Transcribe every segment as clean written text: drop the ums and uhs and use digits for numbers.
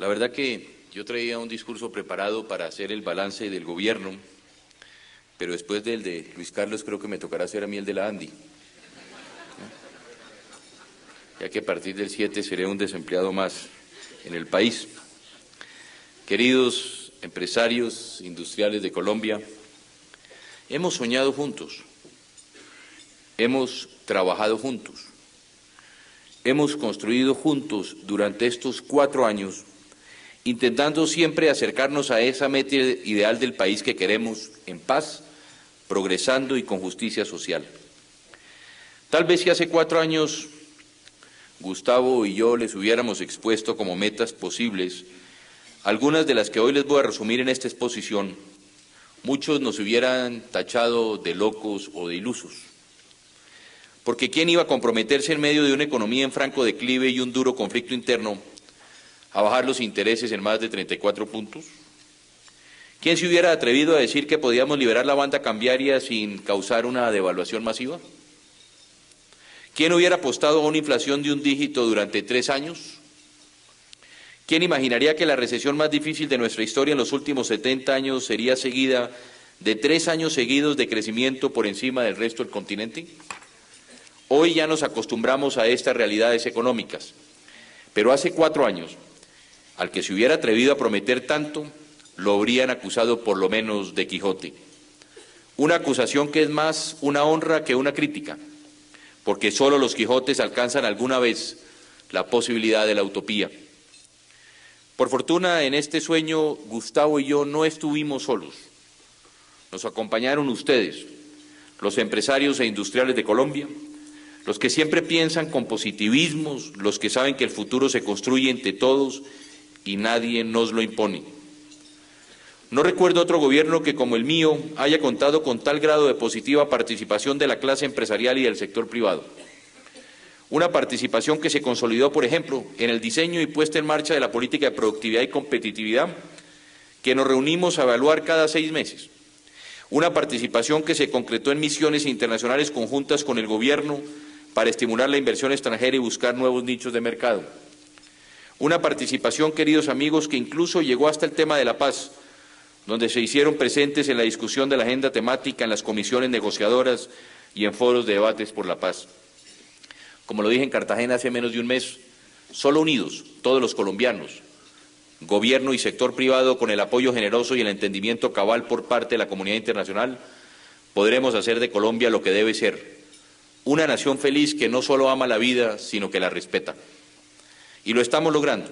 La verdad que yo traía un discurso preparado para hacer el balance del gobierno, pero después del de Luis Carlos creo que me tocará hacer a mí el de la Andy, ya que a partir del 7 seré un desempleado más en el país. Queridos empresarios industriales de Colombia, hemos soñado juntos, hemos trabajado juntos, hemos construido juntos durante estos 4 años, intentando siempre acercarnos a esa meta ideal del país que queremos, en paz, progresando y con justicia social. Tal vez si hace 4 años Gustavo y yo les hubiéramos expuesto como metas posibles algunas de las que hoy les voy a resumir en esta exposición, muchos nos hubieran tachado de locos o de ilusos. Porque ¿quién iba a comprometerse en medio de una economía en franco declive y un duro conflicto interno a bajar los intereses en más de 34 puntos? ¿Quién se hubiera atrevido a decir que podíamos liberar la banda cambiaria sin causar una devaluación masiva? ¿Quién hubiera apostado a una inflación de un dígito durante 3 años? ¿Quién imaginaría que la recesión más difícil de nuestra historia en los últimos 70 años sería seguida de 3 años seguidos de crecimiento por encima del resto del continente? Hoy ya nos acostumbramos a estas realidades económicas, pero hace 4 años, al que se hubiera atrevido a prometer tanto, lo habrían acusado por lo menos de Quijote. Una acusación que es más una honra que una crítica, porque solo los Quijotes alcanzan alguna vez la posibilidad de la utopía. Por fortuna, en este sueño, Gustavo y yo no estuvimos solos. Nos acompañaron ustedes, los empresarios e industriales de Colombia, los que siempre piensan con positivismos, los que saben que el futuro se construye entre todos y nadie nos lo impone. No recuerdo otro gobierno que, como el mío, haya contado con tal grado de positiva participación de la clase empresarial y del sector privado. Una participación que se consolidó, por ejemplo, en el diseño y puesta en marcha de la política de productividad y competitividad, que nos reunimos a evaluar cada 6 meses. Una participación que se concretó en misiones internacionales conjuntas con el gobierno para estimular la inversión extranjera y buscar nuevos nichos de mercado. Una participación, queridos amigos, que incluso llegó hasta el tema de la paz, donde se hicieron presentes en la discusión de la agenda temática, en las comisiones negociadoras y en foros de debates por la paz. Como lo dije en Cartagena hace menos de un mes, solo unidos, todos los colombianos, gobierno y sector privado, con el apoyo generoso y el entendimiento cabal por parte de la comunidad internacional, podremos hacer de Colombia lo que debe ser, una nación feliz que no solo ama la vida, sino que la respeta. Y lo estamos logrando.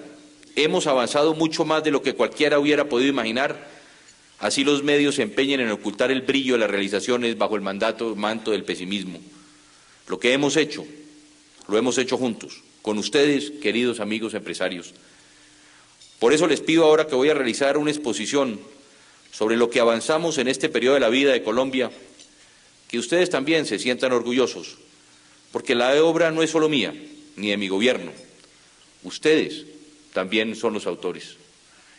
Hemos avanzado mucho más de lo que cualquiera hubiera podido imaginar, así los medios se empeñen en ocultar el brillo de las realizaciones bajo el manto del pesimismo. Lo que hemos hecho, lo hemos hecho juntos, con ustedes, queridos amigos empresarios. Por eso les pido ahora que voy a realizar una exposición sobre lo que avanzamos en este periodo de la vida de Colombia, que ustedes también se sientan orgullosos, porque la obra no es solo mía, ni de mi gobierno. Ustedes también son los autores.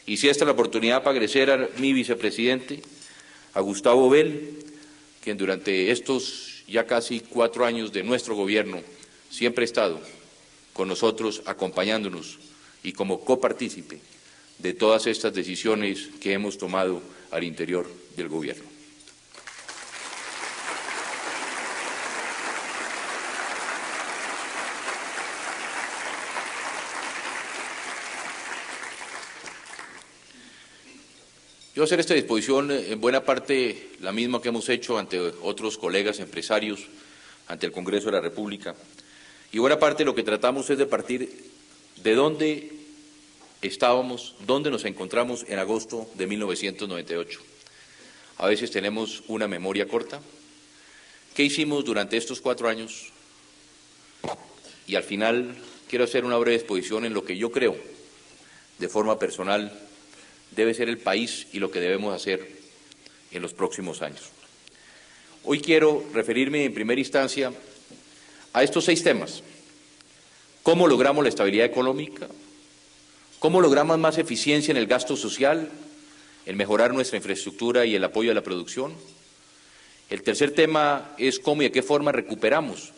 Y si esta es la oportunidad para agradecer a mi vicepresidente, a Gustavo Bell, quien durante estos ya casi 4 años de nuestro gobierno siempre ha estado con nosotros acompañándonos y como copartícipe de todas estas decisiones que hemos tomado al interior del gobierno. Yo voy a hacer esta disposición en buena parte la misma que hemos hecho ante otros colegas empresarios, ante el Congreso de la República. Y buena parte lo que tratamos es de partir de dónde estábamos, dónde nos encontramos en agosto de 1998. A veces tenemos una memoria corta. ¿Qué hicimos durante estos 4 años? Y al final quiero hacer una breve exposición en lo que yo creo, de forma personal, debe ser el país y lo que debemos hacer en los próximos años. Hoy quiero referirme en primera instancia a estos 6 temas. ¿Cómo logramos la estabilidad económica? ¿Cómo logramos más eficiencia en el gasto social, en mejorar nuestra infraestructura y el apoyo a la producción? El tercer tema es cómo y de qué forma recuperamos.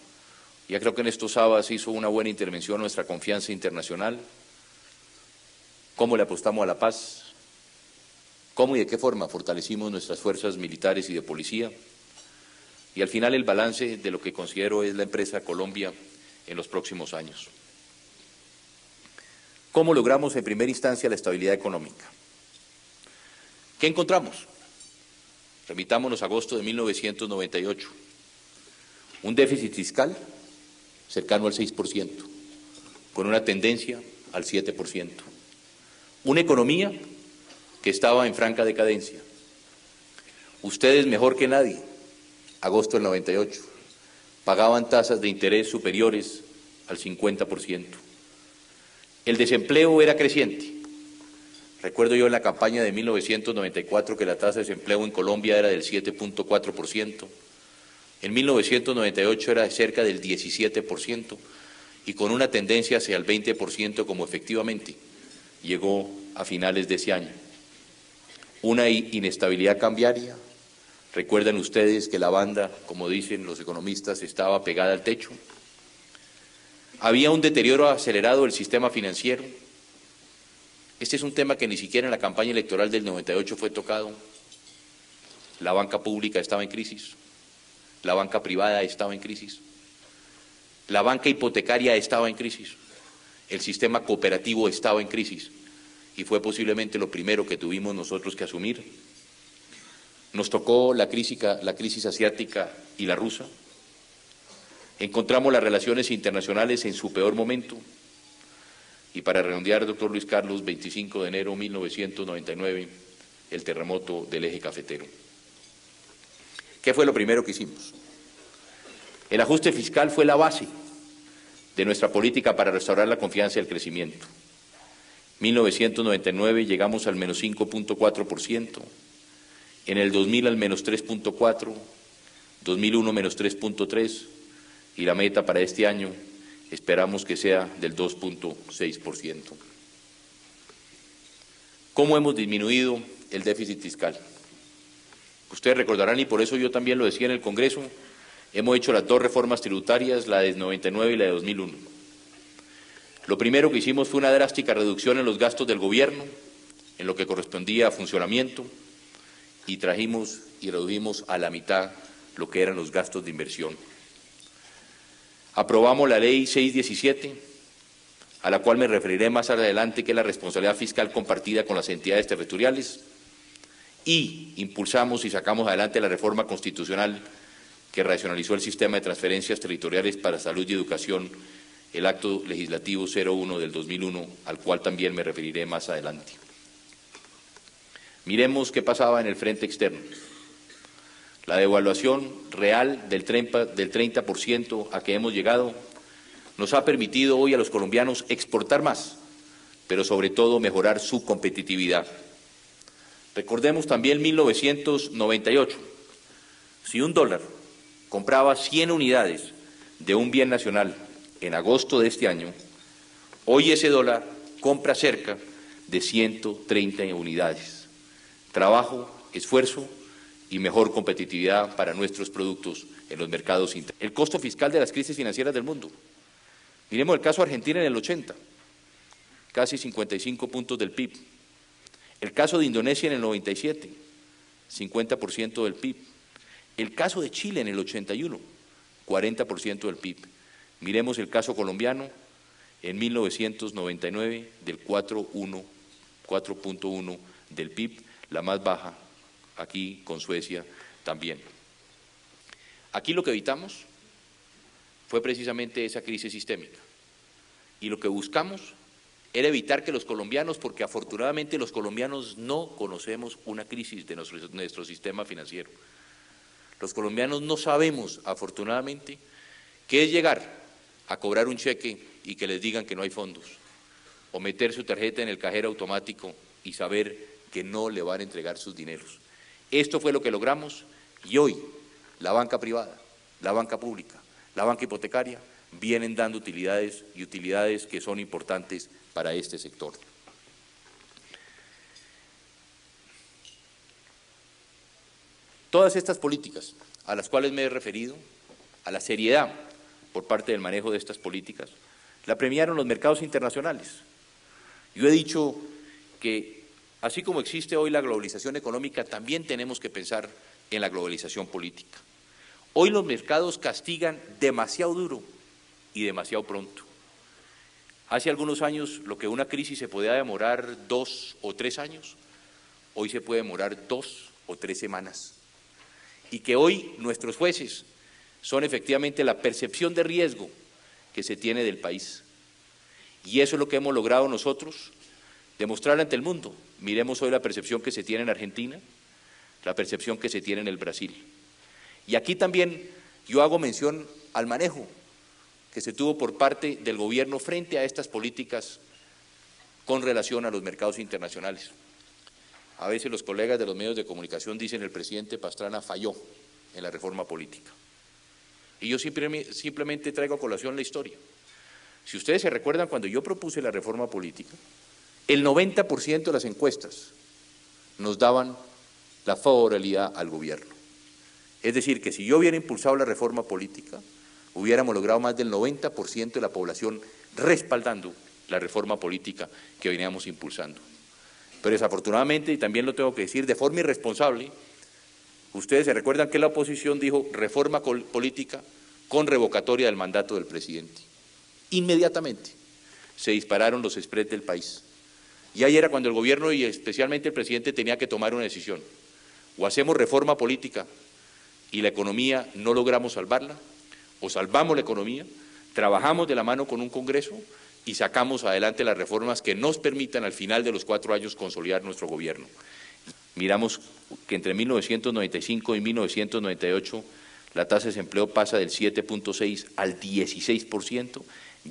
Ya creo que en estos sábados hizo una buena intervención nuestra confianza internacional. cómo le apostamos a la paz, cómo y de qué forma fortalecimos nuestras fuerzas militares y de policía, y al final el balance de lo que considero es la empresa Colombia en los próximos años. ¿Cómo logramos en primera instancia la estabilidad económica? ¿Qué encontramos? Remitámonos a agosto de 1998. Un déficit fiscal cercano al 6%, con una tendencia al 7%. Una economía que estaba en franca decadencia. Ustedes mejor que nadie, agosto del 98, pagaban tasas de interés superiores al 50%. El desempleo era creciente. Recuerdo yo en la campaña de 1994 que la tasa de desempleo en Colombia era del 7.4%. En 1998 era cerca del 17% y con una tendencia hacia el 20% como efectivamente llegó a finales de ese año. Una inestabilidad cambiaria. Recuerdan ustedes que la banda, como dicen los economistas, estaba pegada al techo. Había un deterioro acelerado del sistema financiero. Este es un tema que ni siquiera en la campaña electoral del 98 fue tocado. La banca pública estaba en crisis, la banca privada estaba en crisis, la banca hipotecaria estaba en crisis, el sistema cooperativo estaba en crisis y fue posiblemente lo primero que tuvimos nosotros que asumir. Nos tocó la crisis asiática y la rusa. Encontramos las relaciones internacionales en su peor momento. Y para redondear, doctor Luis Carlos, 25 de enero de 1999, el terremoto del eje cafetero. ¿Qué fue lo primero que hicimos? El ajuste fiscal fue la base de nuestra política para restaurar la confianza y el crecimiento. 1999 llegamos al menos 5.4%, en el 2000 al menos 3.4%, 2001 menos 3.3%, y la meta para este año esperamos que sea del 2.6%. ¿Cómo hemos disminuido el déficit fiscal? Ustedes recordarán, y por eso yo también lo decía en el Congreso, hemos hecho las dos reformas tributarias, la de 99 y la de 2001. Lo primero que hicimos fue una drástica reducción en los gastos del gobierno, en lo que correspondía a funcionamiento, y trajimos y redujimos a la mitad lo que eran los gastos de inversión. Aprobamos la Ley 617, a la cual me referiré más adelante, que es la responsabilidad fiscal compartida con las entidades territoriales, y impulsamos y sacamos adelante la reforma constitucional que racionalizó el sistema de transferencias territoriales para salud y educación, el acto legislativo 01 del 2001, al cual también me referiré más adelante. Miremos qué pasaba en el frente externo. La devaluación real del 30% a que hemos llegado nos ha permitido hoy a los colombianos exportar más, pero sobre todo mejorar su competitividad. Recordemos también 1998. Si un dólar compraba 100 unidades de un bien nacional en agosto de este año, hoy ese dólar compra cerca de 130 unidades. Trabajo, esfuerzo y mejor competitividad para nuestros productos en los mercados internos. El costo fiscal de las crisis financieras del mundo. Miremos el caso de Argentina en el 80, casi 55 puntos del PIB. El caso de Indonesia en el 97, 50% del PIB. El caso de Chile en el 81, 40% del PIB. Miremos el caso colombiano en 1999 del 4.1 del PIB, la más baja aquí con Suecia también. Aquí lo que evitamos fue precisamente esa crisis sistémica y lo que buscamos era evitar que los colombianos, porque afortunadamente los colombianos no conocemos una crisis de nuestro sistema financiero. Los colombianos no sabemos, afortunadamente, qué es llegar a cobrar un cheque y que les digan que no hay fondos, o meter su tarjeta en el cajero automático y saber que no le van a entregar sus dineros. Esto fue lo que logramos y hoy la banca privada, la banca pública, la banca hipotecaria vienen dando utilidades y utilidades que son importantes para este sector. Todas estas políticas a las cuales me he referido, a la seriedad por parte del manejo de estas políticas, la premiaron los mercados internacionales. Yo he dicho que así como existe hoy la globalización económica, también tenemos que pensar en la globalización política. Hoy los mercados castigan demasiado duro y demasiado pronto. Hace algunos años lo que una crisis se podía demorar 2 o 3 años, hoy se puede demorar 2 o 3 semanas. Y que hoy nuestros jueces son efectivamente la percepción de riesgo que se tiene del país. Y eso es lo que hemos logrado nosotros, demostrar ante el mundo. Miremos hoy la percepción que se tiene en Argentina, la percepción que se tiene en el Brasil. Y aquí también yo hago mención al manejo que se tuvo por parte del gobierno frente a estas políticas con relación a los mercados internacionales. A veces los colegas de los medios de comunicación dicen el presidente Pastrana falló en la reforma política. Y yo simplemente traigo a colación la historia. Si ustedes se recuerdan, cuando yo propuse la reforma política, el 90% de las encuestas nos daban la favorabilidad al gobierno. Es decir, que si yo hubiera impulsado la reforma política, hubiéramos logrado más del 90% de la población respaldando la reforma política que veníamos impulsando. Pero desafortunadamente, y también lo tengo que decir, de forma irresponsable, ustedes se recuerdan que la oposición dijo reforma política con revocatoria del mandato del presidente. Inmediatamente se dispararon los spreads del país. Y ahí era cuando el gobierno y especialmente el presidente tenía que tomar una decisión. O hacemos reforma política y la economía no logramos salvarla, o salvamos la economía, trabajamos de la mano con un Congreso y sacamos adelante las reformas que nos permitan al final de los 4 años consolidar nuestro gobierno. Miramos que entre 1995 y 1998 la tasa de desempleo pasa del 7.6 al 16%,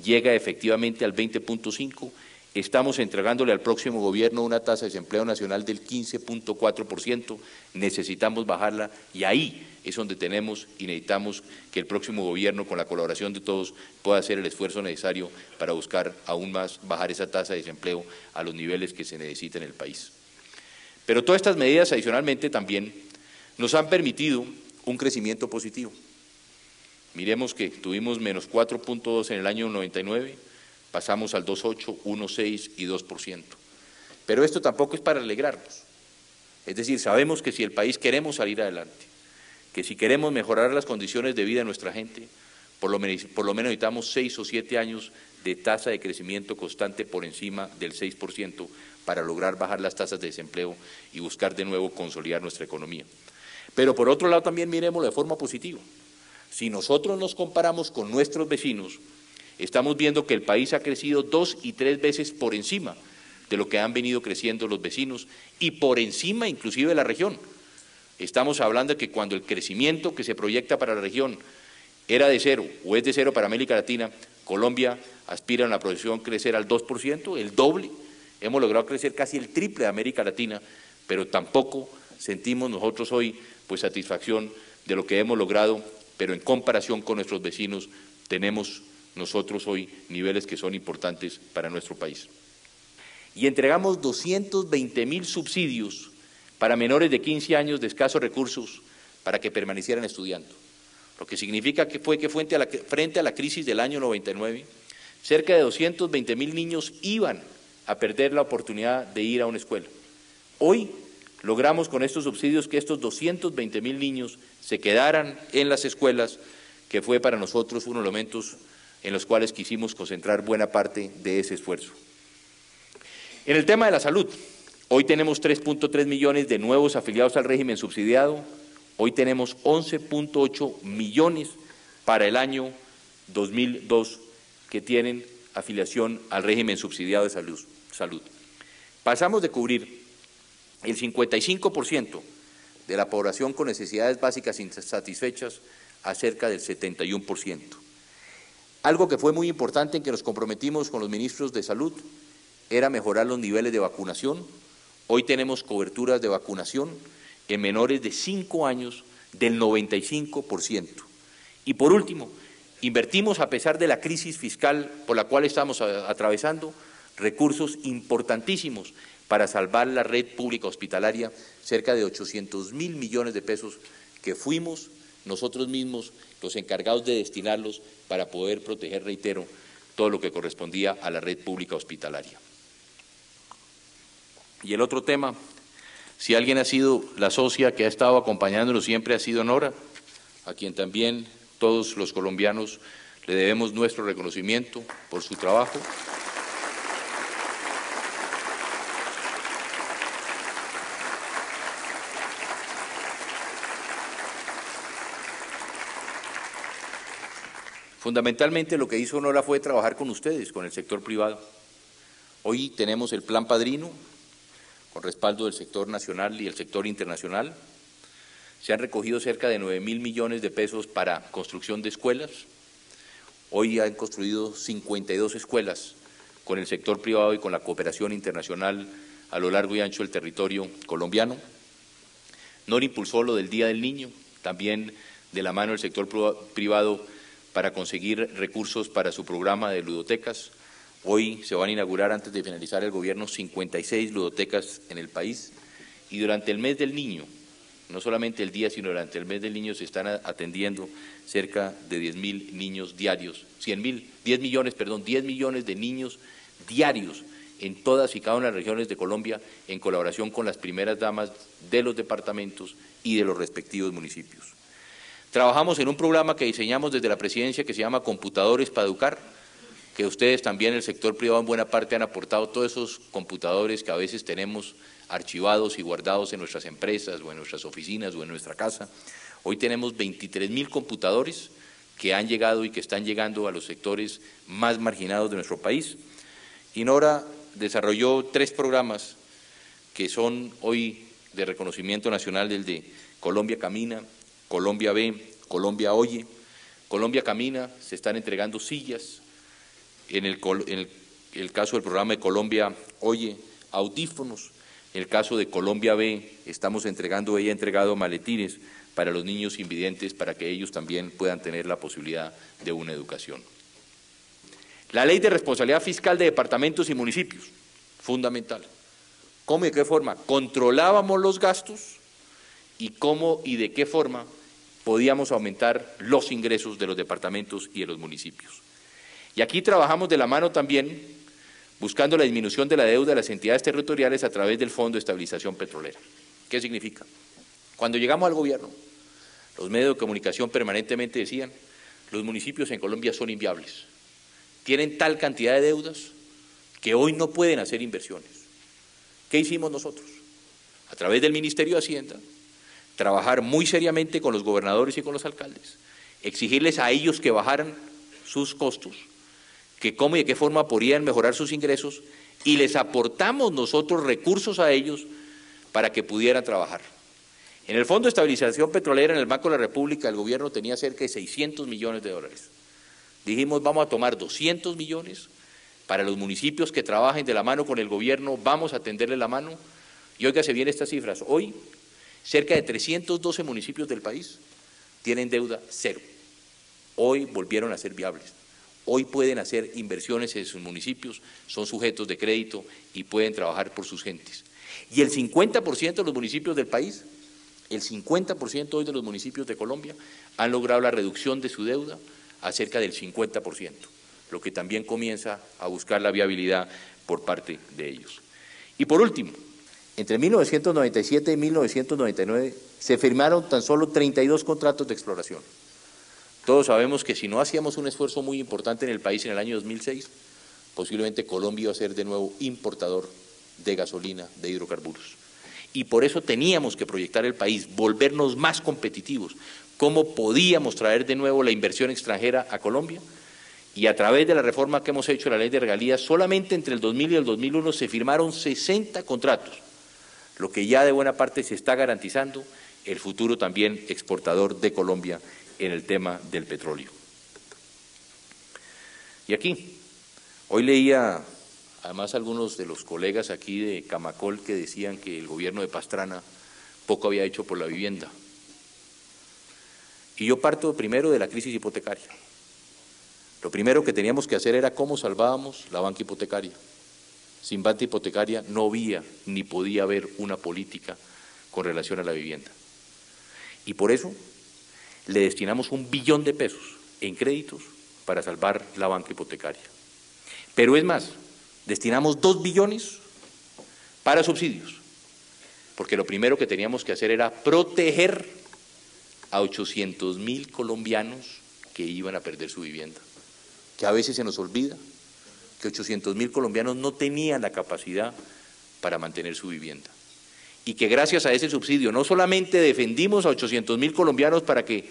llega efectivamente al 20.5%, estamos entregándole al próximo gobierno una tasa de desempleo nacional del 15.4%, necesitamos bajarla y ahí es donde tenemos y necesitamos que el próximo gobierno, con la colaboración de todos, pueda hacer el esfuerzo necesario para buscar aún más bajar esa tasa de desempleo a los niveles que se necesita en el país. Pero todas estas medidas adicionalmente también nos han permitido un crecimiento positivo. Miremos que tuvimos menos 4.2 en el año 99, pasamos al 2.8, 1.6 y 2%. Pero esto tampoco es para alegrarnos. Es decir, sabemos que si el país queremos salir adelante, que si queremos mejorar las condiciones de vida de nuestra gente, por lo menos necesitamos 6 o 7 años de tasa de crecimiento constante por encima del 6% para lograr bajar las tasas de desempleo y buscar de nuevo consolidar nuestra economía. Pero por otro lado también miremoslo de forma positiva. Si nosotros nos comparamos con nuestros vecinos, estamos viendo que el país ha crecido 2 y 3 veces por encima de lo que han venido creciendo los vecinos y por encima inclusive de la región. Estamos hablando de que cuando el crecimiento que se proyecta para la región era de 0 o es de 0 para América Latina, Colombia aspira en la proyección crecer al 2%, el doble. Hemos logrado crecer casi el triple de América Latina, pero tampoco sentimos nosotros hoy pues satisfacción de lo que hemos logrado, pero en comparación con nuestros vecinos tenemos nosotros hoy niveles que son importantes para nuestro país. Y entregamos 220.000 subsidios para menores de 15 años de escasos recursos para que permanecieran estudiando. Lo que significa que frente a la crisis del año 99, cerca de 220.000 niños iban a perder la oportunidad de ir a una escuela. Hoy logramos con estos subsidios que estos 220.000 niños se quedaran en las escuelas, que fue para nosotros uno de los elementos en los cuales quisimos concentrar buena parte de ese esfuerzo. En el tema de la salud, hoy tenemos 3.3 millones de nuevos afiliados al régimen subsidiado, hoy tenemos 11.8 millones para el año 2002 que tienen afiliación al régimen subsidiado de salud. Pasamos de cubrir el 55% de la población con necesidades básicas insatisfechas a cerca del 71%. Algo que fue muy importante en que nos comprometimos con los ministros de salud era mejorar los niveles de vacunación. Hoy tenemos coberturas de vacunación en menores de 5 años del 95%. Y por último, invertimos, a pesar de la crisis fiscal por la cual estamos atravesando, recursos importantísimos para salvar la red pública hospitalaria, cerca de 800.000 millones de pesos que fuimos nosotros mismos los encargados de destinarlos para poder proteger, reitero, todo lo que correspondía a la red pública hospitalaria. Y el otro tema, si alguien ha sido la socia que ha estado acompañándonos siempre, ha sido Nora, a quien también todos los colombianos le debemos nuestro reconocimiento por su trabajo. Fundamentalmente lo que hizo Nora fue trabajar con ustedes, con el sector privado. Hoy tenemos el Plan Padrino, con respaldo del sector nacional y el sector internacional. Se han recogido cerca de 9.000 millones de pesos para construcción de escuelas. Hoy han construido 52 escuelas con el sector privado y con la cooperación internacional a lo largo y ancho del territorio colombiano. Nora impulsó lo del Día del Niño, también de la mano del sector privado, para conseguir recursos para su programa de ludotecas. Hoy se van a inaugurar, antes de finalizar el gobierno, 56 ludotecas en el país, y durante el mes del niño, no solamente el día, sino durante el mes del niño, se están atendiendo cerca de 10.000 niños diarios, 10 millones de niños diarios en todas y cada una de las regiones de Colombia, en colaboración con las primeras damas de los departamentos y de los respectivos municipios. Trabajamos en un programa que diseñamos desde la presidencia que se llama Computadores para Educar, que ustedes también, el sector privado, en buena parte han aportado todos esos computadores que a veces tenemos archivados y guardados en nuestras empresas o en nuestras oficinas o en nuestra casa. Hoy tenemos 23.000 computadores que han llegado y que están llegando a los sectores más marginados de nuestro país. Y Nora desarrolló 3 programas que son hoy de reconocimiento nacional, el de Colombia Camina, Colombia Ve, Colombia Oye. Colombia Camina, se están entregando sillas. En el caso del programa de Colombia Oye, audífonos. En el caso de Colombia Ve, estamos entregando, ella ha entregado maletines para los niños invidentes, para que ellos también puedan tener la posibilidad de una educación. La ley de responsabilidad fiscal de departamentos y municipios, fundamental. ¿Cómo y de qué forma controlábamos los gastos y cómo y de qué forma podíamos aumentar los ingresos de los departamentos y de los municipios? Y aquí trabajamos de la mano también buscando la disminución de la deuda de las entidades territoriales a través del Fondo de Estabilización Petrolera. ¿Qué significa? Cuando llegamos al gobierno, los medios de comunicación permanentemente decían: los municipios en Colombia son inviables, tienen tal cantidad de deudas que hoy no pueden hacer inversiones. ¿Qué hicimos nosotros? A través del Ministerio de Hacienda, trabajar muy seriamente con los gobernadores y con los alcaldes, exigirles a ellos que bajaran sus costos, que cómo y de qué forma podrían mejorar sus ingresos, y les aportamos nosotros recursos a ellos para que pudieran trabajar. En el Fondo de Estabilización Petrolera, en el Banco de la República, el gobierno tenía cerca de 600 millones de dólares. Dijimos: vamos a tomar 200 millones para los municipios que trabajen de la mano con el gobierno, vamos a tenderle la mano. Y óigase bien estas cifras: hoy cerca de 312 municipios del país tienen deuda cero. Hoy volvieron a ser viables. Hoy pueden hacer inversiones en sus municipios, son sujetos de crédito y pueden trabajar por sus gentes. Y el 50% de los municipios del país, el 50% hoy de los municipios de Colombia han logrado la reducción de su deuda a cerca del 50%, lo que también comienza a buscar la viabilidad por parte de ellos. Y por último, entre 1997 y 1999 se firmaron tan solo 32 contratos de exploración. Todos sabemos que si no hacíamos un esfuerzo muy importante en el país en el año 2006, posiblemente Colombia iba a ser de nuevo importador de gasolina, de hidrocarburos. Y por eso teníamos que proyectar el país, volvernos más competitivos. ¿Cómo podíamos traer de nuevo la inversión extranjera a Colombia? Y a través de la reforma que hemos hecho de la ley de regalías, solamente entre el 2000 y el 2001 se firmaron 60 contratos, lo que ya de buena parte se está garantizando el futuro también exportador de Colombia en el tema del petróleo. Y aquí, hoy leía además algunos de los colegas aquí de Camacol que decían que el gobierno de Pastrana poco había hecho por la vivienda. Y yo parto primero de la crisis hipotecaria. Lo primero que teníamos que hacer era cómo salvábamos la banca hipotecaria. Sin banca hipotecaria no había ni podía haber una política con relación a la vivienda. Y por eso le destinamos 1 billón de pesos en créditos para salvar la banca hipotecaria. Pero es más, destinamos 2 billones para subsidios, porque lo primero que teníamos que hacer era proteger a 800.000 colombianos que iban a perder su vivienda, que a veces se nos olvida que 800.000 colombianos no tenían la capacidad para mantener su vivienda, y que gracias a ese subsidio no solamente defendimos a 800.000 colombianos para que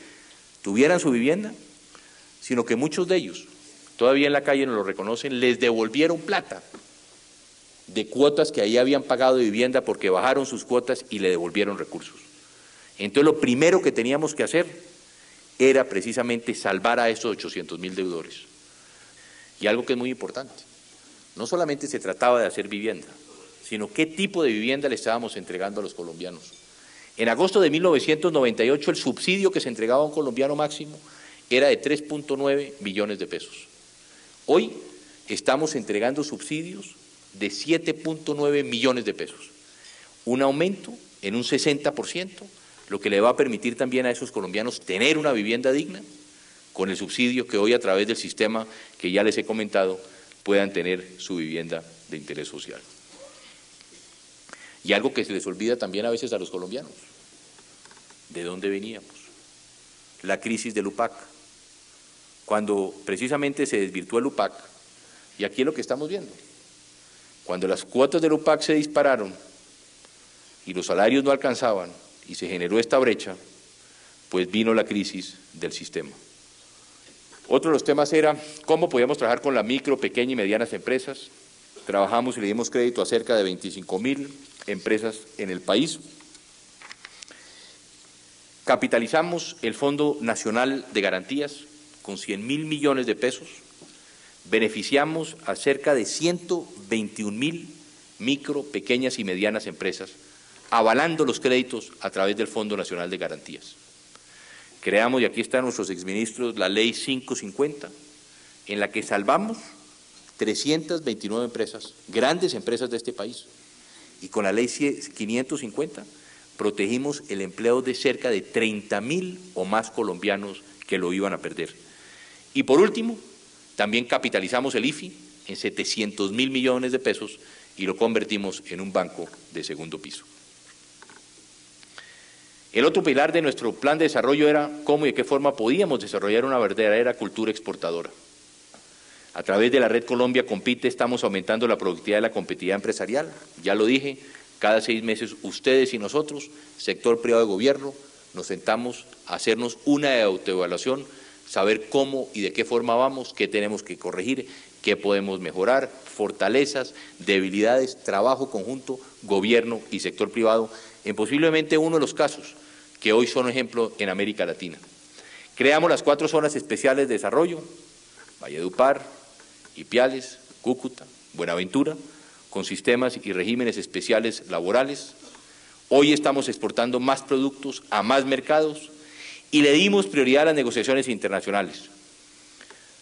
tuvieran su vivienda, sino que muchos de ellos, todavía en la calle nos lo reconocen, les devolvieron plata de cuotas que ahí habían pagado de vivienda porque bajaron sus cuotas y le devolvieron recursos. Entonces lo primero que teníamos que hacer era precisamente salvar a esos 800.000 deudores. Y algo que es muy importante, no solamente se trataba de hacer vivienda, sino qué tipo de vivienda le estábamos entregando a los colombianos. En agosto de 1998 el subsidio que se entregaba a un colombiano máximo era de 3.9 millones de pesos. Hoy estamos entregando subsidios de 7.9 millones de pesos, un aumento en un 60%, lo que le va a permitir también a esos colombianos tener una vivienda digna, con el subsidio que hoy a través del sistema que ya les he comentado puedan tener su vivienda de interés social. Y algo que se les olvida también a veces a los colombianos, ¿de dónde veníamos? La crisis del UPAC, cuando precisamente se desvirtuó el UPAC, y aquí es lo que estamos viendo, cuando las cuotas del UPAC se dispararon y los salarios no alcanzaban y se generó esta brecha, pues vino la crisis del sistema. Otro de los temas era cómo podíamos trabajar con las micro, pequeñas y medianas empresas. Trabajamos y le dimos crédito a cerca de 25.000 empresas en el país. Capitalizamos el Fondo Nacional de Garantías con 100.000 millones de pesos. Beneficiamos a cerca de 121.000 micro, pequeñas y medianas empresas, avalando los créditos a través del Fondo Nacional de Garantías. Creamos, y aquí están nuestros exministros, la Ley 550, en la que salvamos 329 empresas, grandes empresas de este país, y con la Ley 550 protegimos el empleo de cerca de 30.000 o más colombianos que lo iban a perder. Y por último, también capitalizamos el IFI en 700.000 millones de pesos y lo convertimos en un banco de segundo piso. El otro pilar de nuestro plan de desarrollo era cómo y de qué forma podíamos desarrollar una verdadera cultura exportadora. A través de la Red Colombia Compite estamos aumentando la productividad y la competitividad empresarial. Ya lo dije, cada 6 meses ustedes y nosotros, sector privado de gobierno, nos sentamos a hacernos una autoevaluación, saber cómo y de qué forma vamos, qué tenemos que corregir, qué podemos mejorar, fortalezas, debilidades, trabajo conjunto, gobierno y sector privado, en posiblemente uno de los casos que hoy son ejemplo en América Latina. Creamos las 4 zonas especiales de desarrollo, Valledupar, Ipiales, Cúcuta, Buenaventura, con sistemas y regímenes especiales laborales. Hoy estamos exportando más productos a más mercados y le dimos prioridad a las negociaciones internacionales.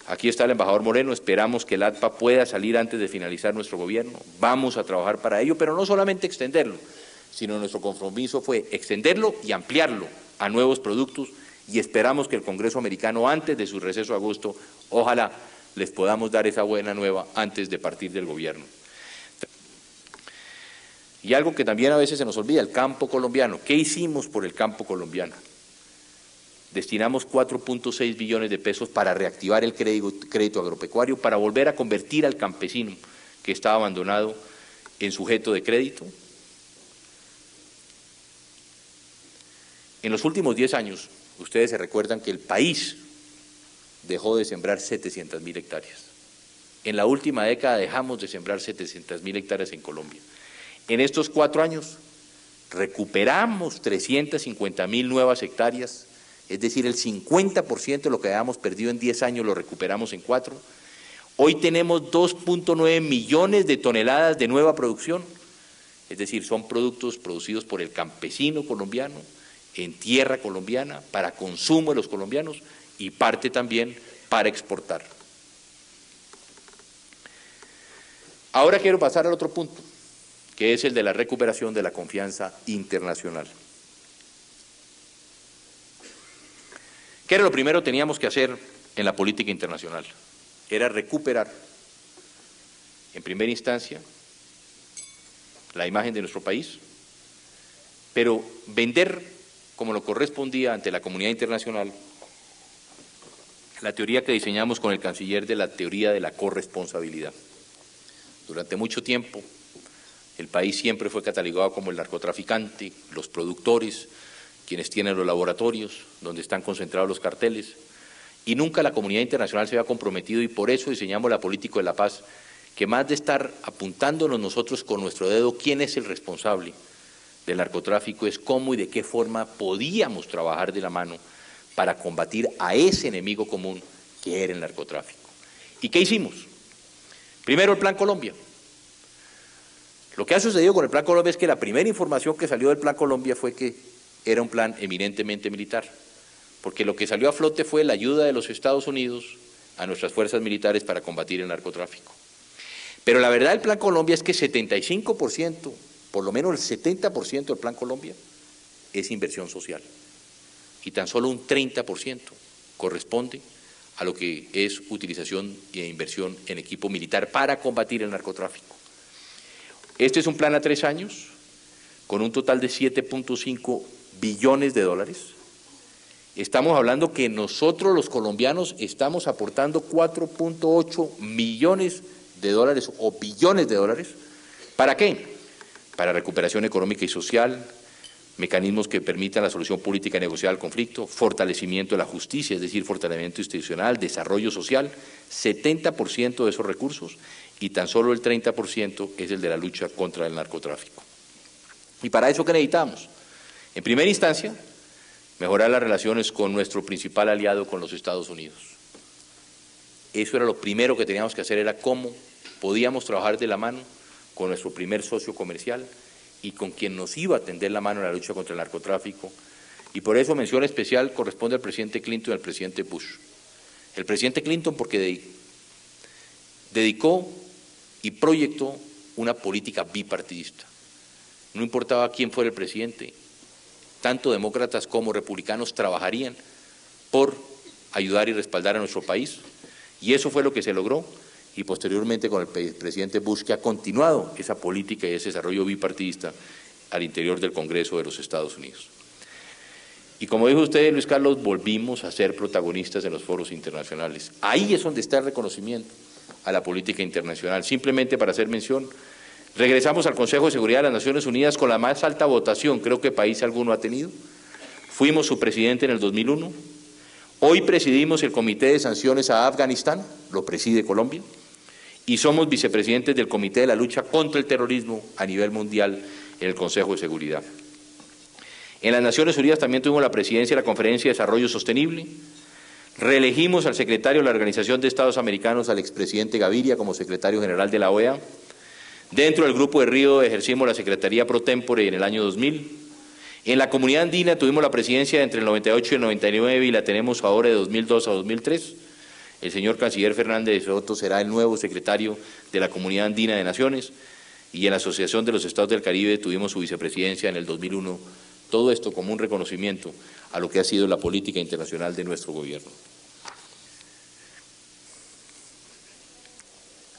Aquí está el embajador Moreno, esperamos que el ADPA pueda salir antes de finalizar nuestro gobierno, vamos a trabajar para ello, pero no solamente extenderlo, sino nuestro compromiso fue extenderlo y ampliarlo a nuevos productos y esperamos que el Congreso americano antes de su receso de agosto, ojalá les podamos dar esa buena nueva antes de partir del gobierno. Y algo que también a veces se nos olvida, el campo colombiano. ¿Qué hicimos por el campo colombiano? Destinamos 4.6 billones de pesos para reactivar el crédito agropecuario, para volver a convertir al campesino que estaba abandonado en sujeto de crédito. En los últimos 10 años, ustedes se recuerdan que el país dejó de sembrar 700.000 hectáreas. En la última década dejamos de sembrar 700.000 hectáreas en Colombia. En estos 4 años recuperamos 350.000 nuevas hectáreas, es decir, el 50% de lo que habíamos perdido en 10 años lo recuperamos en 4. Hoy tenemos 2.9 millones de toneladas de nueva producción, es decir, son productos producidos por el campesino colombiano, en tierra colombiana, para consumo de los colombianos y parte también para exportar. Ahora quiero pasar al otro punto, que es el de la recuperación de la confianza internacional. ¿Qué era lo primero que teníamos que hacer en la política internacional? Era recuperar, en primera instancia, la imagen de nuestro país, pero vender, como lo correspondía ante la comunidad internacional, la teoría que diseñamos con el canciller de la teoría de la corresponsabilidad. Durante mucho tiempo, el país siempre fue catalogado como el narcotraficante, los productores, quienes tienen los laboratorios, donde están concentrados los carteles, y nunca la comunidad internacional se había comprometido, y por eso diseñamos la política de la paz, que más de estar apuntándonos nosotros con nuestro dedo quién es el responsable del narcotráfico, es cómo y de qué forma podíamos trabajar de la mano para combatir a ese enemigo común que era el narcotráfico. ¿Y qué hicimos? Primero, el Plan Colombia. Lo que ha sucedido con el Plan Colombia es que la primera información que salió del Plan Colombia fue que era un plan eminentemente militar, porque lo que salió a flote fue la ayuda de los Estados Unidos a nuestras fuerzas militares para combatir el narcotráfico. Pero la verdad del Plan Colombia es que 75%, por lo menos el 70% del Plan Colombia es inversión social, y tan solo un 30% corresponde a lo que es utilización e inversión en equipo militar para combatir el narcotráfico. Este es un plan a 3 años, con un total de 7.5 billones de dólares. Estamos hablando que nosotros los colombianos estamos aportando 4.8 millones de dólares o billones de dólares. ¿Para qué? Para recuperación económica y social, mecanismos que permitan la solución política y negociada al conflicto, fortalecimiento de la justicia, es decir, fortalecimiento institucional, desarrollo social, 70% de esos recursos, y tan solo el 30% es el de la lucha contra el narcotráfico. ¿Y para eso qué necesitamos? En primera instancia, mejorar las relaciones con nuestro principal aliado, con los Estados Unidos. Eso era lo primero que teníamos que hacer, era cómo podíamos trabajar de la mano con nuestro primer socio comercial y con quien nos iba a tender la mano en la lucha contra el narcotráfico. Y por eso mención especial corresponde al presidente Clinton y al presidente Bush. El presidente Clinton porque dedicó y proyectó una política bipartidista. No importaba quién fuera el presidente, tanto demócratas como republicanos trabajarían por ayudar y respaldar a nuestro país, y eso fue lo que se logró, y posteriormente con el presidente Bush, que ha continuado esa política y ese desarrollo bipartidista al interior del Congreso de los Estados Unidos. Y como dijo usted, Luis Carlos, volvimos a ser protagonistas en los foros internacionales. Ahí es donde está el reconocimiento a la política internacional. Simplemente para hacer mención, regresamos al Consejo de Seguridad de las Naciones Unidas con la más alta votación, creo que país alguno ha tenido. Fuimos su presidente en el 2001. Hoy presidimos el Comité de Sanciones a Afganistán, lo preside Colombia, y somos vicepresidentes del Comité de la Lucha contra el Terrorismo a nivel mundial en el Consejo de Seguridad. En las Naciones Unidas también tuvimos la presidencia de la Conferencia de Desarrollo Sostenible. Reelegimos al secretario de la Organización de Estados Americanos, al expresidente Gaviria, como secretario general de la OEA. Dentro del Grupo de Río ejercimos la Secretaría Pro Tempore en el año 2000. En la Comunidad Andina tuvimos la presidencia entre el 98 y el 99 y la tenemos ahora de 2002 a 2003. El señor canciller Fernández de Soto será el nuevo secretario de la Comunidad Andina de Naciones, y en la Asociación de los Estados del Caribe tuvimos su vicepresidencia en el 2001. Todo esto como un reconocimiento a lo que ha sido la política internacional de nuestro gobierno.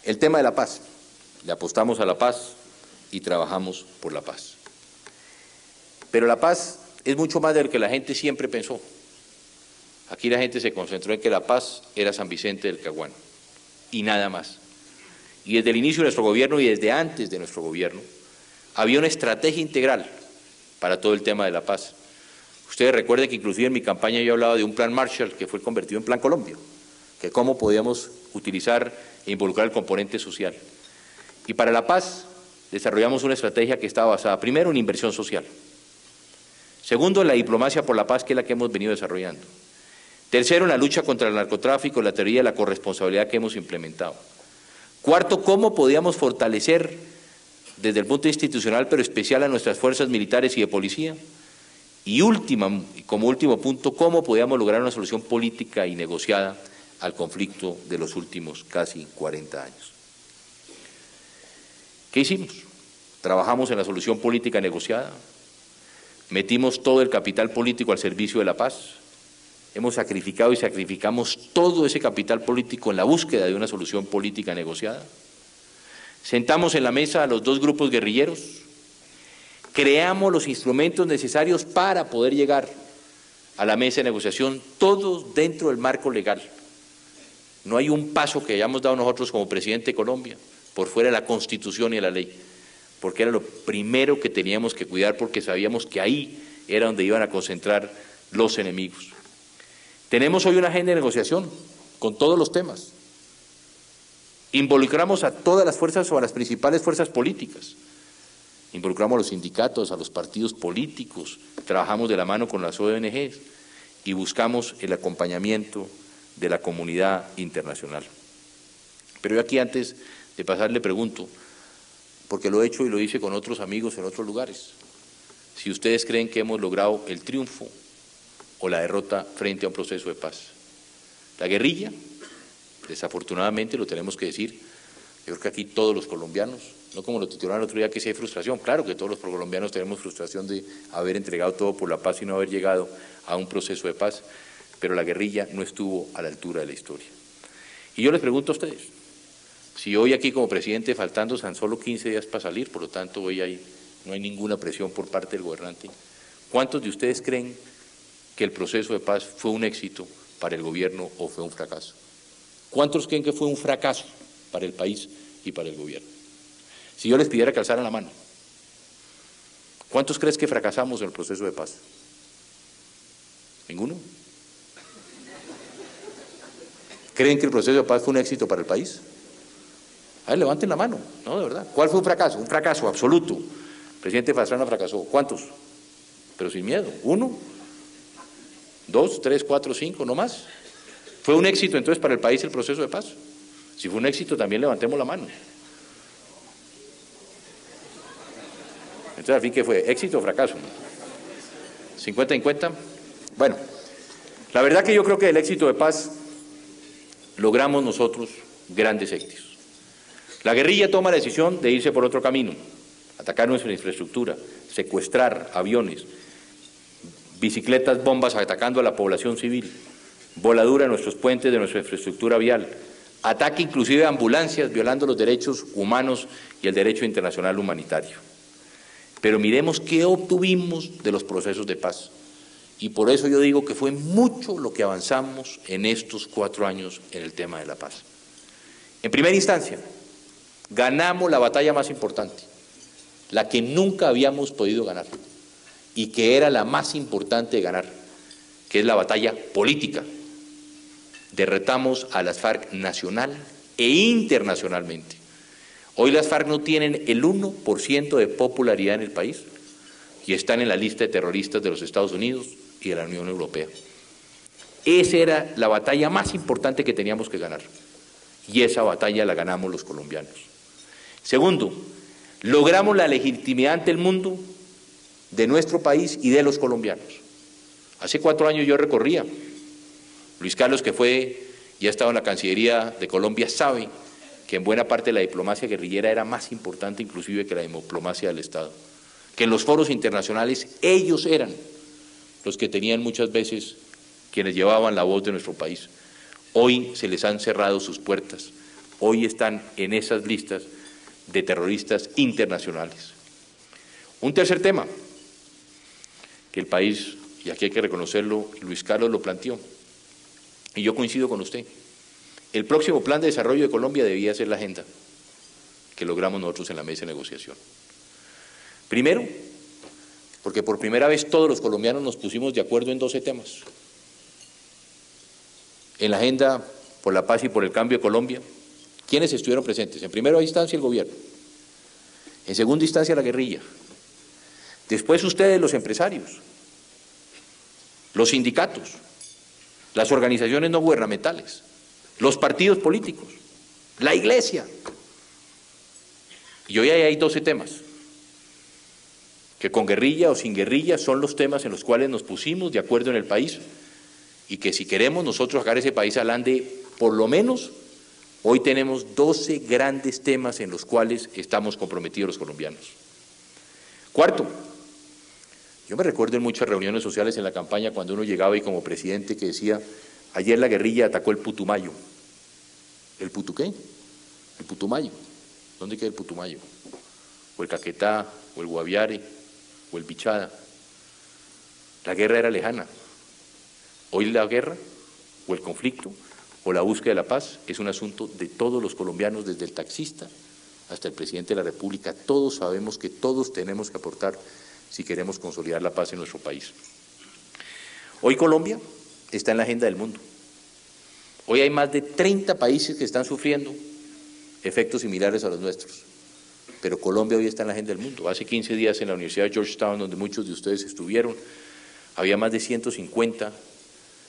El tema de la paz. Le apostamos a la paz y trabajamos por la paz. Pero la paz es mucho más de lo que la gente siempre pensó. Aquí la gente se concentró en que la paz era San Vicente del Caguán y nada más. Y desde el inicio de nuestro gobierno y desde antes de nuestro gobierno había una estrategia integral para todo el tema de la paz. Ustedes recuerden que inclusive en mi campaña yo hablaba de un plan Marshall que fue convertido en Plan Colombia, que cómo podíamos utilizar e involucrar el componente social. Y para la paz desarrollamos una estrategia que estaba basada primero en inversión social, segundo en la diplomacia por la paz, que es la que hemos venido desarrollando, tercero en la lucha contra el narcotráfico, la teoría de la corresponsabilidad que hemos implementado, cuarto cómo podíamos fortalecer desde el punto institucional, pero especial a nuestras fuerzas militares y de policía, y como último punto, cómo podíamos lograr una solución política y negociada al conflicto de los últimos casi 40 años. ¿Qué hicimos? Trabajamos en la solución política negociada, metimos todo el capital político al servicio de la paz, hemos sacrificado y sacrificamos todo ese capital político en la búsqueda de una solución política negociada. Sentamos en la mesa a los dos grupos guerrilleros, creamos los instrumentos necesarios para poder llegar a la mesa de negociación, todos dentro del marco legal. No hay un paso que hayamos dado nosotros como presidente de Colombia por fuera de la Constitución y de la ley, porque era lo primero que teníamos que cuidar, porque sabíamos que ahí era donde iban a concentrar los enemigos. Tenemos hoy una agenda de negociación con todos los temas. Involucramos a todas las fuerzas o a las principales fuerzas políticas. Involucramos a los sindicatos, a los partidos políticos, trabajamos de la mano con las ONGs y buscamos el acompañamiento de la comunidad internacional. Pero yo aquí, antes de pasar, le pregunto, porque lo he hecho y lo hice con otros amigos en otros lugares, si ustedes creen que hemos logrado el triunfo o la derrota frente a un proceso de paz. La guerrilla, desafortunadamente, lo tenemos que decir, yo creo que aquí todos los colombianos, no como lo titularon el otro día, que sí hay frustración, claro que todos los colombianos tenemos frustración de haber entregado todo por la paz y no haber llegado a un proceso de paz, pero la guerrilla no estuvo a la altura de la historia. Y yo les pregunto a ustedes, si hoy aquí como presidente, faltando tan solo 15 días para salir, por lo tanto hoy no hay ninguna presión por parte del gobernante, ¿cuántos de ustedes creen que el proceso de paz fue un éxito para el gobierno o fue un fracaso? ¿Cuántos creen que fue un fracaso para el país y para el gobierno? Si yo les pidiera que alzaran la mano, ¿cuántos creen que fracasamos en el proceso de paz? ¿Ninguno? ¿Creen que el proceso de paz fue un éxito para el país? A ver, levanten la mano, no, de verdad. ¿Cuál fue un fracaso? Un fracaso absoluto. El presidente Pastrana fracasó. ¿Cuántos? Pero sin miedo. ¿1? 2, 3, 4, 5, no más. ¿Fue un éxito entonces para el país el proceso de paz? Si fue un éxito, también levantemos la mano. Entonces, al fin, ¿qué fue? ¿Éxito o fracaso? ¿50-50? Bueno, la verdad que yo creo que el éxito de paz logramos nosotros grandes éxitos. La guerrilla toma la decisión de irse por otro camino, atacar nuestra infraestructura, secuestrar aviones, bicicletas bombas atacando a la población civil, voladura de nuestros puentes, de nuestra infraestructura vial, ataque inclusive a ambulancias violando los derechos humanos y el derecho internacional humanitario. Pero miremos qué obtuvimos de los procesos de paz. Y por eso yo digo que fue mucho lo que avanzamos en estos 4 años en el tema de la paz. En primera instancia, ganamos la batalla más importante, la que nunca habíamos podido ganar y que era la más importante de ganar, que es la batalla política. Derrotamos a las FARC nacional e internacionalmente. Hoy las FARC no tienen el 1% de popularidad en el país y están en la lista de terroristas de los Estados Unidos y de la Unión Europea. Esa era la batalla más importante que teníamos que ganar y esa batalla la ganamos los colombianos. Segundo, logramos la legitimidad ante el mundo de nuestro país y de los colombianos. Hace 4 años yo recorría, Luis Carlos, que fue y ha estado en la Cancillería de Colombia, sabe que en buena parte la diplomacia guerrillera era más importante inclusive que la diplomacia del Estado, que en los foros internacionales ellos eran los que tenían muchas veces quienes llevaban la voz de nuestro país. Hoy se les han cerrado sus puertas, hoy están en esas listas de terroristas internacionales. Un tercer tema que el país, y aquí hay que reconocerlo, Luis Carlos lo planteó, y yo coincido con usted. El próximo plan de desarrollo de Colombia debía ser la agenda que logramos nosotros en la mesa de negociación. Primero, porque por primera vez todos los colombianos nos pusimos de acuerdo en 12 temas. En la agenda por la paz y por el cambio de Colombia, ¿quiénes estuvieron presentes? En primera instancia el gobierno, en segunda instancia la guerrilla, después ustedes los empresarios, los sindicatos, las organizaciones no gubernamentales, los partidos políticos, la iglesia. Y hoy hay 12 temas, que con guerrilla o sin guerrilla son los temas en los cuales nos pusimos de acuerdo en el país y que si queremos nosotros sacar ese país adelante, por lo menos hoy tenemos 12 grandes temas en los cuales estamos comprometidos los colombianos. Cuarto, yo me recuerdo en muchas reuniones sociales en la campaña cuando uno llegaba y como presidente que decía, ayer la guerrilla atacó el Putumayo. ¿El Putu qué? El Putumayo. ¿Dónde queda el Putumayo? O el Caquetá, o el Guaviare, o el Bichada. La guerra era lejana. Hoy la guerra o el conflicto o la búsqueda de la paz es un asunto de todos los colombianos, desde el taxista hasta el presidente de la República. Todos sabemos que todos tenemos que aportar si queremos consolidar la paz en nuestro país. Hoy Colombia está en la agenda del mundo. Hoy hay más de 30 países que están sufriendo efectos similares a los nuestros, pero Colombia hoy está en la agenda del mundo. Hace 15 días en la Universidad de Georgetown, donde muchos de ustedes estuvieron, había más de 150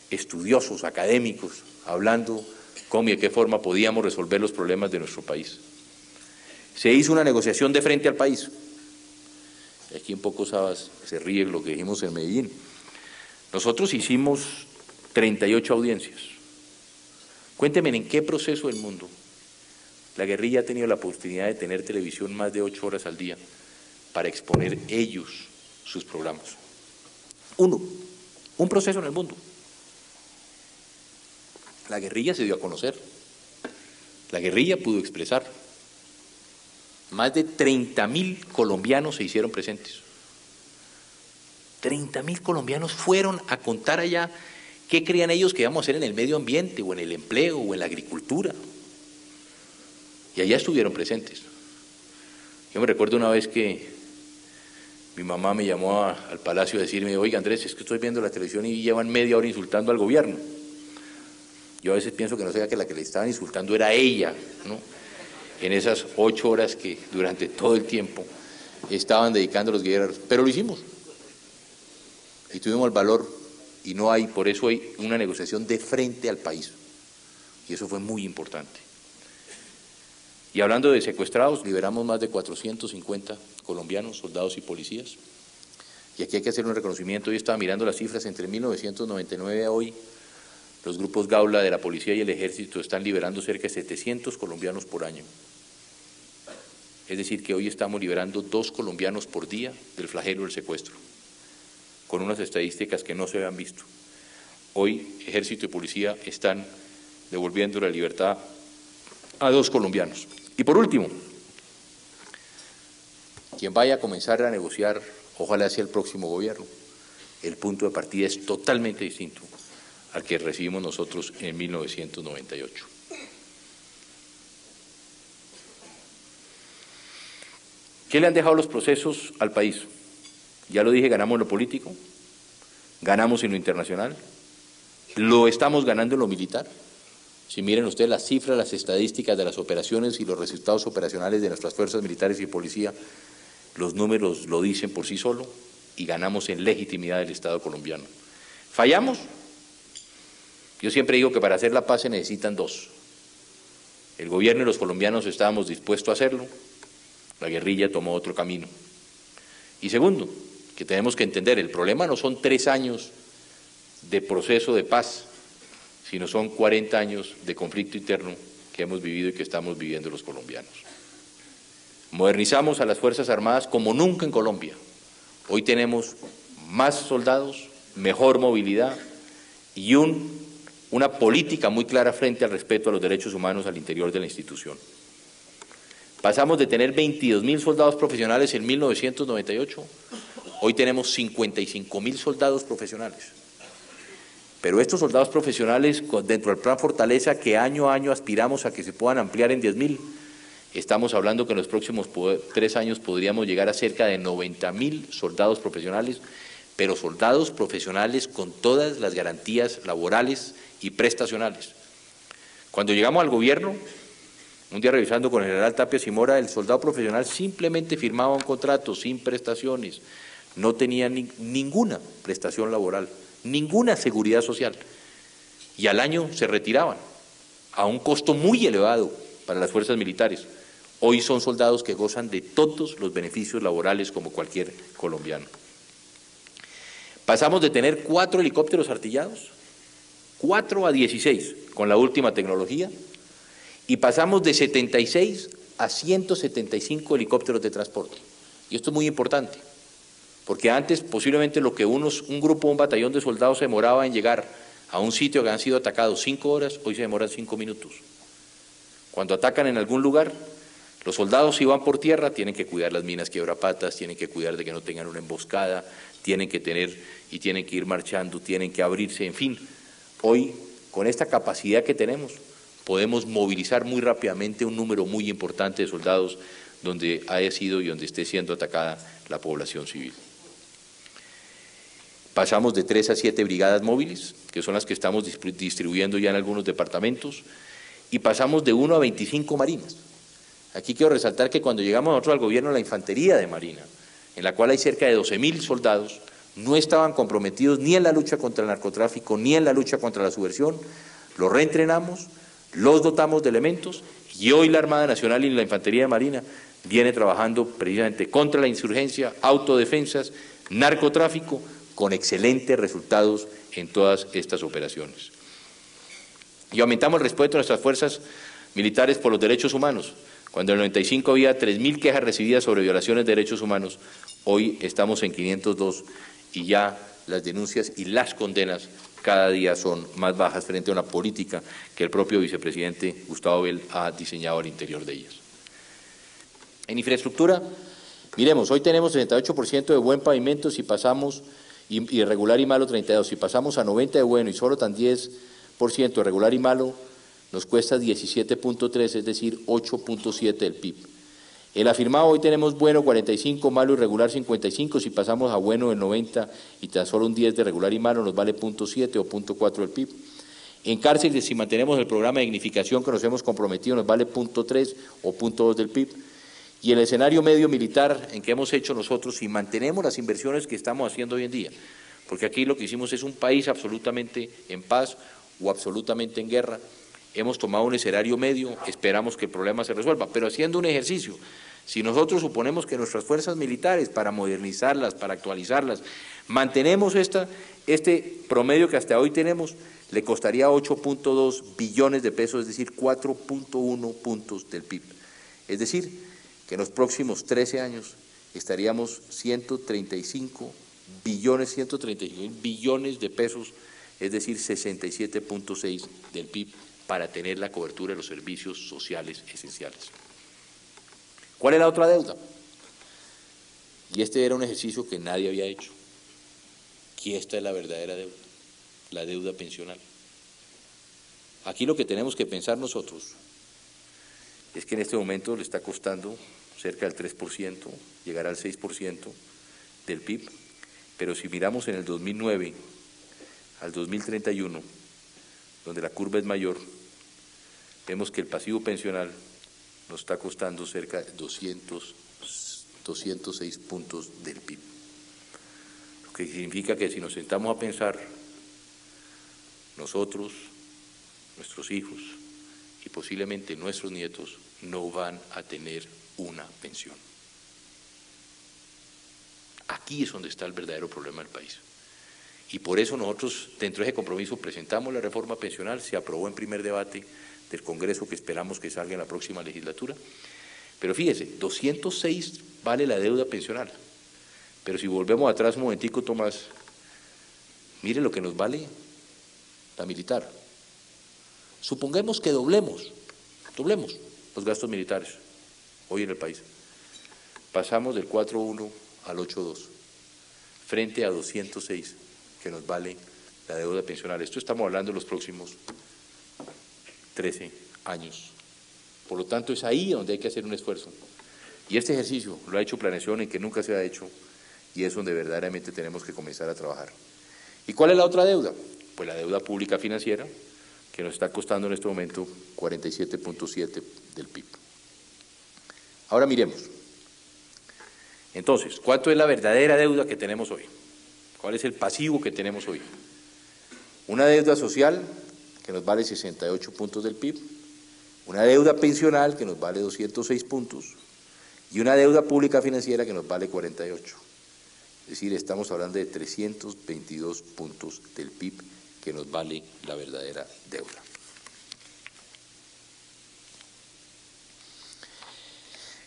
estudiosos, académicos, hablando cómo y de qué forma podíamos resolver los problemas de nuestro país. Se hizo una negociación de frente al país. Aquí en Poco Sabas se ríe lo que dijimos en Medellín. Nosotros hicimos 38 audiencias. Cuéntenme en qué proceso del mundo la guerrilla ha tenido la oportunidad de tener televisión más de 8 horas al día para exponer ellos sus programas. Un proceso en el mundo. La guerrilla se dio a conocer, la guerrilla pudo expresar. Más de 30.000 colombianos se hicieron presentes. 30.000 colombianos fueron a contar allá qué creían ellos que íbamos a hacer en el medio ambiente, o en el empleo, o en la agricultura. Y allá estuvieron presentes. Yo me recuerdo una vez que mi mamá me llamó al palacio a decirme: oiga Andrés, es que estoy viendo la televisión y llevan media hora insultando al gobierno. Yo a veces pienso que no sabía que la que le estaban insultando era ella, ¿no? En esas 8 horas que durante todo el tiempo estaban dedicando a los guerreros, pero lo hicimos. Y tuvimos el valor, y no hay, por eso hay una negociación de frente al país. Y eso fue muy importante. Y hablando de secuestrados, liberamos más de 450 colombianos, soldados y policías. Y aquí hay que hacer un reconocimiento. Hoy estaba mirando las cifras, entre 1999 a hoy, los grupos Gaula de la policía y el ejército están liberando cerca de 700 colombianos por año. Es decir, que hoy estamos liberando 2 colombianos por día del flagelo del secuestro, con unas estadísticas que no se habían visto. Hoy ejército y policía están devolviendo la libertad a 2 colombianos. Y por último, quien vaya a comenzar a negociar, ojalá sea el próximo gobierno, el punto de partida es totalmente distinto al que recibimos nosotros en 1998. ¿Qué le han dejado los procesos al país? Ya lo dije, ganamos en lo político, ganamos en lo internacional, lo estamos ganando en lo militar. Si miren ustedes las cifras, las estadísticas de las operaciones y los resultados operacionales de nuestras fuerzas militares y policía, los números lo dicen por sí solo, y ganamos en legitimidad del Estado colombiano. ¿Fallamos? Yo siempre digo que para hacer la paz se necesitan 2. El gobierno y los colombianos estábamos dispuestos a hacerlo, la guerrilla tomó otro camino. Y segundo, que tenemos que entender, el problema no son 3 años de proceso de paz, sino son 40 años de conflicto interno que hemos vivido y que estamos viviendo los colombianos. Modernizamos a las Fuerzas Armadas como nunca en Colombia. Hoy tenemos más soldados, mejor movilidad y una política muy clara frente al respeto a los derechos humanos al interior de la institución. Pasamos de tener 22.000 soldados profesionales en 1998, hoy tenemos 55.000 soldados profesionales. Pero estos soldados profesionales, dentro del Plan Fortaleza, que año a año aspiramos a que se puedan ampliar en 10.000, estamos hablando que en los próximos 3 años podríamos llegar a cerca de 90.000 soldados profesionales, pero soldados profesionales con todas las garantías laborales y prestacionales. Cuando llegamos al gobierno, un día revisando con el general Tapias y Mora, el soldado profesional simplemente firmaba un contrato sin prestaciones, no tenía ninguna prestación laboral, ninguna seguridad social, y al año se retiraban a un costo muy elevado para las fuerzas militares. Hoy son soldados que gozan de todos los beneficios laborales como cualquier colombiano. Pasamos de tener 4 helicópteros artillados, 4 a 16 con la última tecnología, y pasamos de 76 a 175 helicópteros de transporte. Y esto es muy importante, porque antes posiblemente lo que un grupo, un batallón de soldados se demoraba en llegar a un sitio que han sido atacados 5 horas, hoy se demoran 5 minutos. Cuando atacan en algún lugar, Los soldados, si van por tierra, tienen que cuidar las minas quiebrapatas, tienen que cuidar de que no tengan una emboscada, tienen que tener y tienen que ir marchando, tienen que abrirse, en fin. Hoy, con esta capacidad que tenemos, podemos movilizar muy rápidamente un número muy importante de soldados donde haya sido y donde esté siendo atacada la población civil. Pasamos de 3 a 7 brigadas móviles, que son las que estamos distribuyendo ya en algunos departamentos, y pasamos de 1 a 25 marinas. Aquí quiero resaltar que cuando llegamos nosotros al gobierno, la infantería de Marina, en la cual hay cerca de 12.000 soldados, no estaban comprometidos ni en la lucha contra el narcotráfico, ni en la lucha contra la subversión. Los reentrenamos, los dotamos de elementos, y hoy la Armada Nacional y la Infantería de Marina viene trabajando precisamente contra la insurgencia, autodefensas, narcotráfico, con excelentes resultados en todas estas operaciones. Y aumentamos el respeto de nuestras fuerzas militares por los derechos humanos. Cuando en el 95 había 3.000 quejas recibidas sobre violaciones de derechos humanos, hoy estamos en 502 y ya las denuncias y las condenas cada día son más bajas frente a una política que el propio vicepresidente Gustavo Bell ha diseñado al interior de ellas. En infraestructura, miremos, hoy tenemos 68% de buen pavimento si pasamos, y regular y malo 32%, si pasamos a 90% de bueno y solo tan 10% de regular y malo, nos cuesta 17.3, es decir, 8.7 del PIB. El afirmado hoy tenemos bueno 45, malo y regular 55, si pasamos a bueno el 90 y tan solo un 10 de regular y malo nos vale 0.7 o 0.4 del PIB. En cárceles, si mantenemos el programa de dignificación que nos hemos comprometido, nos vale 0.3 o 0.2 del PIB. Y el escenario medio militar en que hemos hecho nosotros, si mantenemos las inversiones que estamos haciendo hoy en día, porque aquí lo que hicimos es un país absolutamente en paz o absolutamente en guerra, hemos tomado un escenario medio, esperamos que el problema se resuelva, pero haciendo un ejercicio. Si nosotros suponemos que nuestras fuerzas militares, para modernizarlas, para actualizarlas, mantenemos este promedio que hasta hoy tenemos, le costaría 8.2 billones de pesos, es decir, 4.1 puntos del PIB. Es decir, que en los próximos 13 años estaríamos 135 billones de pesos, es decir, 67.6 del PIB, para tener la cobertura de los servicios sociales esenciales. ¿Cuál es la otra deuda? Y este era un ejercicio que nadie había hecho. Y esta es la verdadera deuda, la deuda pensional. Aquí lo que tenemos que pensar nosotros es que en este momento le está costando cerca del 3%, llegar al 6% del PIB, pero si miramos en el 2009 al 2031, donde la curva es mayor, vemos que el pasivo pensional nos está costando cerca de 206 puntos del PIB. Lo que significa que si nos sentamos a pensar, nosotros, nuestros hijos y posiblemente nuestros nietos no van a tener una pensión. Aquí es donde está el verdadero problema del país. Y por eso nosotros, dentro de ese compromiso, presentamos la reforma pensional, se aprobó en primer debate del Congreso que esperamos que salga en la próxima legislatura. Pero fíjese, 206 vale la deuda pensional. Pero si volvemos atrás un momentico, Tomás, mire lo que nos vale la militar. Supongamos que doblemos los gastos militares hoy en el país. Pasamos del 4.1 al 8.2, frente a 206 que nos vale la deuda pensional. Esto estamos hablando de los próximos 13 años. Por lo tanto, es ahí donde hay que hacer un esfuerzo. Y este ejercicio lo ha hecho Planeación en que nunca se ha hecho, y es donde verdaderamente tenemos que comenzar a trabajar. ¿Y cuál es la otra deuda? Pues la deuda pública financiera, que nos está costando en este momento 47.7 del PIB. Ahora miremos. Entonces, ¿cuánto es la verdadera deuda que tenemos hoy? ¿Cuál es el pasivo que tenemos hoy? Una deuda social que nos vale 68 puntos del PIB, una deuda pensional que nos vale 206 puntos y una deuda pública financiera que nos vale 48. Es decir, estamos hablando de 322 puntos del PIB que nos vale la verdadera deuda.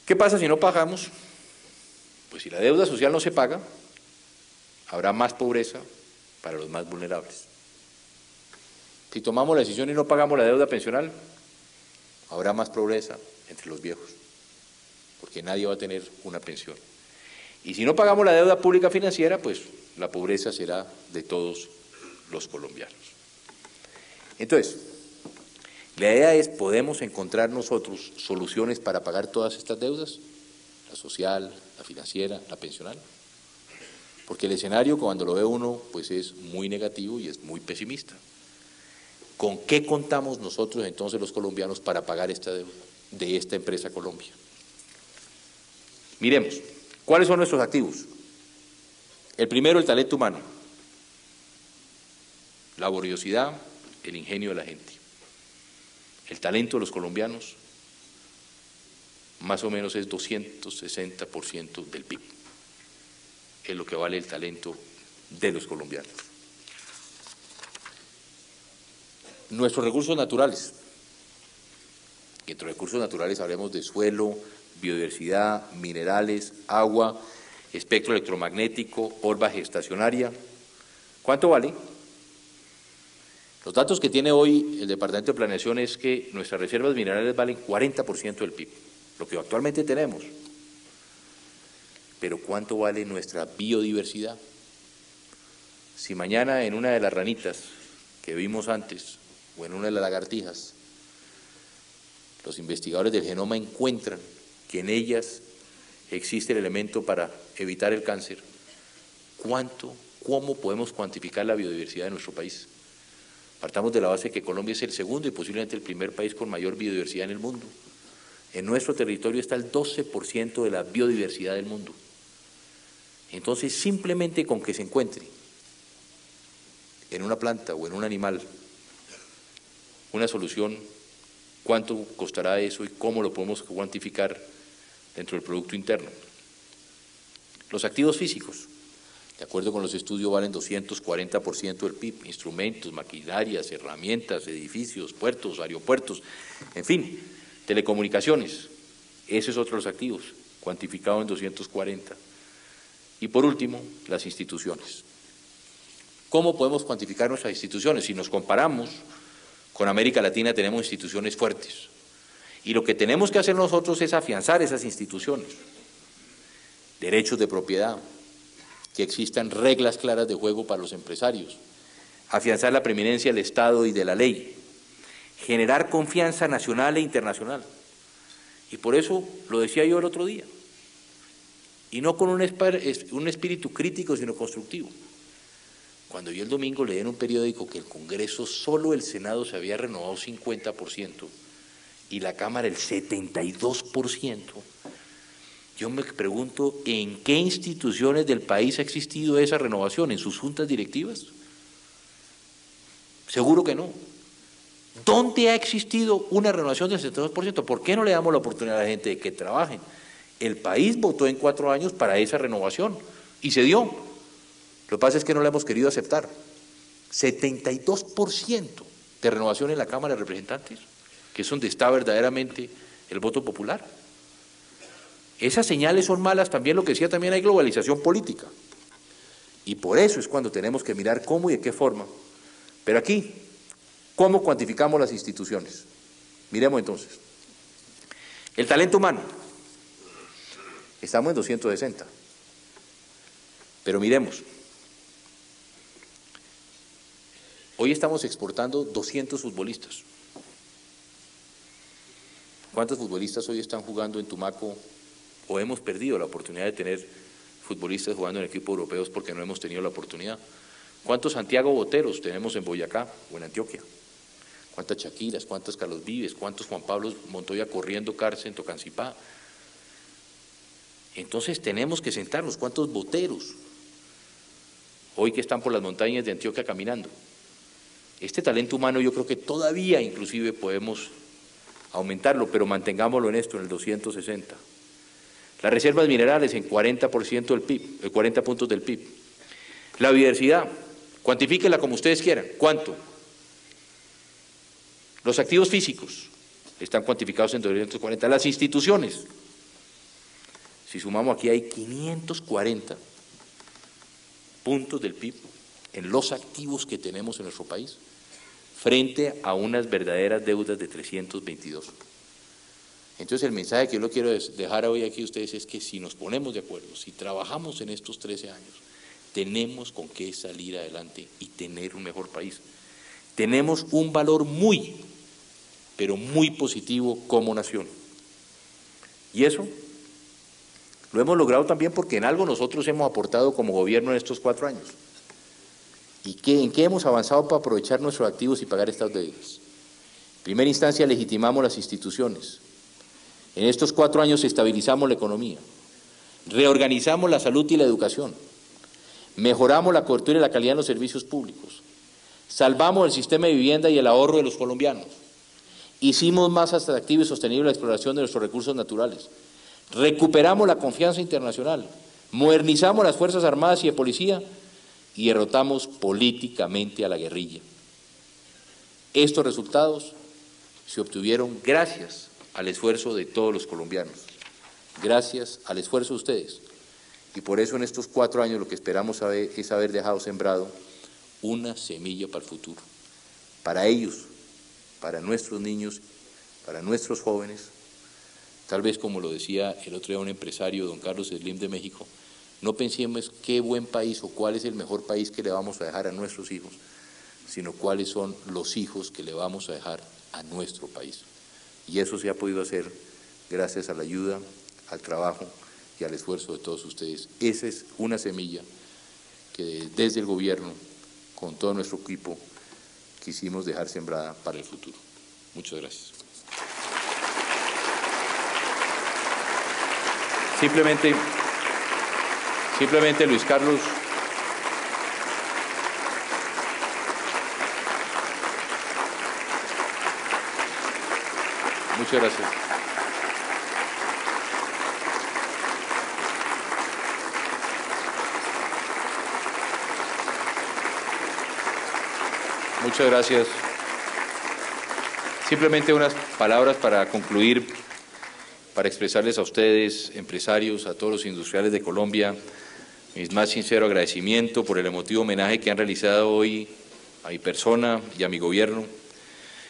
¿Qué pasa si no pagamos? Pues si la deuda social no se paga, habrá más pobreza para los más vulnerables. Si tomamos la decisión y no pagamos la deuda pensional, habrá más pobreza entre los viejos. porque nadie va a tener una pensión. Y si no pagamos la deuda pública financiera, pues la pobreza será de todos los colombianos. Entonces, la idea es, ¿podemos encontrar nosotros soluciones para pagar todas estas deudas? La social, la financiera, la pensional. Porque el escenario, cuando lo ve uno, pues es muy negativo y es muy pesimista. ¿Con qué contamos nosotros entonces los colombianos para pagar esta deuda de esta empresa Colombia? Miremos, ¿cuáles son nuestros activos? El primero, el talento humano, la laboriosidad, el ingenio de la gente. El talento de los colombianos más o menos es 260% del PIB. Es lo que vale el talento de los colombianos. Nuestros recursos naturales. Entre recursos naturales hablemos de suelo, biodiversidad, minerales, agua, espectro electromagnético, orba gestacionaria. ¿Cuánto vale? Los datos que tiene hoy el Departamento de Planeación es que nuestras reservas minerales valen 40% del PIB, lo que actualmente tenemos. Pero ¿cuánto vale nuestra biodiversidad? Si mañana en una de las ranitas que vimos antes, o en una de las lagartijas, los investigadores del genoma encuentran que en ellas existe el elemento para evitar el cáncer, ¿cómo podemos cuantificar la biodiversidad de nuestro país? Partamos de la base que Colombia es el segundo y posiblemente el primer país con mayor biodiversidad en el mundo. En nuestro territorio está el 12% de la biodiversidad del mundo. Entonces, simplemente con que se encuentre en una planta o en un animal una solución, ¿cuánto costará eso y cómo lo podemos cuantificar dentro del Producto Interno? Los activos físicos, de acuerdo con los estudios, valen 240% del PIB, instrumentos, maquinarias, herramientas, edificios, puertos, aeropuertos, en fin, telecomunicaciones, ese es otro de los activos, cuantificado en 240. Y por último, las instituciones. ¿Cómo podemos cuantificar nuestras instituciones? Si nos comparamos con América Latina, tenemos instituciones fuertes. Y lo que tenemos que hacer nosotros es afianzar esas instituciones. Derechos de propiedad, que existan reglas claras de juego para los empresarios, afianzar la preeminencia del Estado y de la ley, generar confianza nacional e internacional. Y por eso lo decía yo el otro día, y no con un espíritu crítico, sino constructivo. Cuando yo el domingo leí en un periódico que el Congreso, solo el Senado se había renovado 50% y la Cámara el 72%, yo me pregunto, ¿en qué instituciones del país ha existido esa renovación? ¿En sus juntas directivas? Seguro que no. ¿Dónde ha existido una renovación del 72%? ¿Por qué no le damos la oportunidad a la gente de que trabajen? El país votó en 4 años para esa renovación y se dio. Lo que pasa es que no la hemos querido aceptar. 72% de renovación en la Cámara de Representantes, que es donde está verdaderamente el voto popular. Esas señales son malas, también lo que decía, también hay globalización política. Y por eso es cuando tenemos que mirar cómo y de qué forma. Pero aquí, ¿cómo cuantificamos las instituciones? Miremos entonces. El talento humano. Estamos en 260. Pero miremos. Hoy estamos exportando 200 futbolistas. ¿Cuántos futbolistas hoy están jugando en Tumaco o hemos perdido la oportunidad de tener futbolistas jugando en equipos europeos porque no hemos tenido la oportunidad? ¿Cuántos Santiago Boteros tenemos en Boyacá o en Antioquia? ¿Cuántas Shakiras, cuántas Carlos Vives, cuántos Juan Pablo Montoya corriendo cárcel en Tocancipá? Entonces tenemos que sentarnos, ¿cuántos Boteros hoy que están por las montañas de Antioquia caminando? Este talento humano yo creo que todavía inclusive podemos aumentarlo, pero mantengámoslo en esto, en el 260. Las reservas minerales en 40% del PIB, 40 puntos del PIB. La biodiversidad, cuantifíquela como ustedes quieran. ¿Cuánto? Los activos físicos están cuantificados en 240. Las instituciones, si sumamos aquí hay 540 puntos del PIB en los activos que tenemos en nuestro país, frente a unas verdaderas deudas de 322. Entonces el mensaje que yo lo quiero dejar hoy aquí a ustedes es que si nos ponemos de acuerdo, si trabajamos en estos 13 años, tenemos con qué salir adelante y tener un mejor país. Tenemos un valor muy, pero muy positivo como nación. Y eso lo hemos logrado también porque en algo nosotros hemos aportado como gobierno en estos 4 años. ¿Y en qué hemos avanzado para aprovechar nuestros activos y pagar estas deudas? En primera instancia, legitimamos las instituciones. En estos 4 años estabilizamos la economía, reorganizamos la salud y la educación, mejoramos la cobertura y la calidad de los servicios públicos, salvamos el sistema de vivienda y el ahorro de los colombianos, hicimos más atractiva y sostenible la exploración de nuestros recursos naturales, recuperamos la confianza internacional, modernizamos las Fuerzas Armadas y de Policía y derrotamos políticamente a la guerrilla. Estos resultados se obtuvieron gracias al esfuerzo de todos los colombianos, gracias al esfuerzo de ustedes. Y por eso en estos 4 años lo que esperamos es haber dejado sembrado una semilla para el futuro, para ellos, para nuestros niños, para nuestros jóvenes. Tal vez como lo decía el otro día un empresario, don Carlos Slim de México, no pensemos qué buen país o cuál es el mejor país que le vamos a dejar a nuestros hijos, sino cuáles son los hijos que le vamos a dejar a nuestro país. Y eso se ha podido hacer gracias a la ayuda, al trabajo y al esfuerzo de todos ustedes. Esa es una semilla que desde el gobierno, con todo nuestro equipo, quisimos dejar sembrada para el futuro. Muchas gracias. Simplemente Luis Carlos, muchas gracias. Muchas gracias. Simplemente unas palabras para concluir, para expresarles a ustedes, empresarios, a todos los industriales de Colombia, mi más sincero agradecimiento por el emotivo homenaje que han realizado hoy a mi persona y a mi gobierno.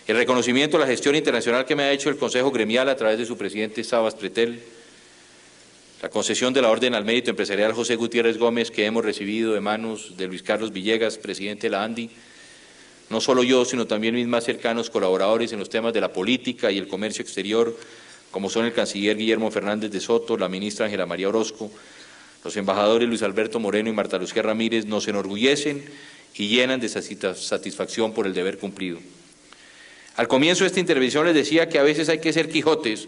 El reconocimiento a la gestión internacional que me ha hecho el Consejo Gremial a través de su presidente Sabas Pretel, la concesión de la Orden al Mérito Empresarial José Gutiérrez Gómez que hemos recibido de manos de Luis Carlos Villegas, presidente de la ANDI, no solo yo, sino también mis más cercanos colaboradores en los temas de la política y el comercio exterior, como son el canciller Guillermo Fernández de Soto, la ministra Ángela María Orozco, los embajadores Luis Alberto Moreno y Marta Lucía Ramírez, nos enorgullecen y llenan de satisfacción por el deber cumplido. Al comienzo de esta intervención les decía que a veces hay que ser Quijotes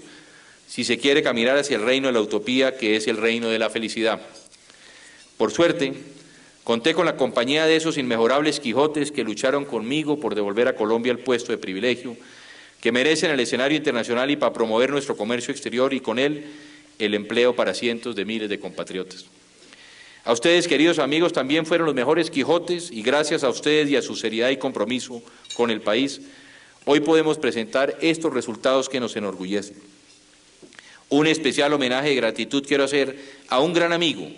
si se quiere caminar hacia el reino de la utopía, que es el reino de la felicidad. Por suerte, conté con la compañía de esos inmejorables Quijotes que lucharon conmigo por devolver a Colombia el puesto de privilegio que merece en el escenario internacional y para promover nuestro comercio exterior y con él el empleo para cientos de miles de compatriotas. A ustedes, queridos amigos, también fueron los mejores Quijotes y gracias a ustedes y a su seriedad y compromiso con el país, hoy podemos presentar estos resultados que nos enorgullecen. Un especial homenaje de gratitud quiero hacer a un gran amigo,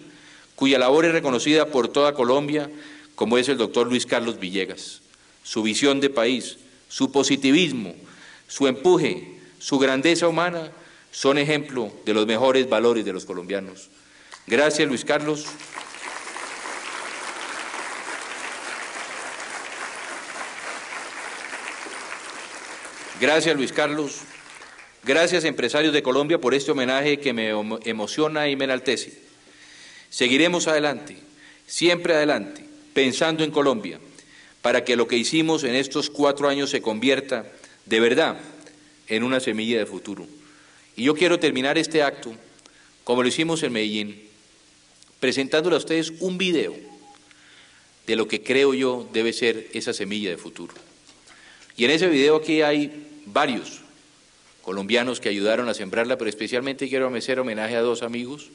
cuya labor es reconocida por toda Colombia, como es el doctor Luis Carlos Villegas. Su visión de país, su positivismo, su empuje, su grandeza humana son ejemplo de los mejores valores de los colombianos. Gracias, Luis Carlos. Gracias, Luis Carlos. Gracias, empresarios de Colombia, por este homenaje que me emociona y me enaltece. Seguiremos adelante, siempre adelante, pensando en Colombia, para que lo que hicimos en estos 4 años se convierta, de verdad, en una semilla de futuro. Y yo quiero terminar este acto, como lo hicimos en Medellín, presentándole a ustedes un video de lo que creo yo debe ser esa semilla de futuro. Y en ese video aquí hay varios colombianos que ayudaron a sembrarla, pero especialmente quiero hacer homenaje a 2 amigos.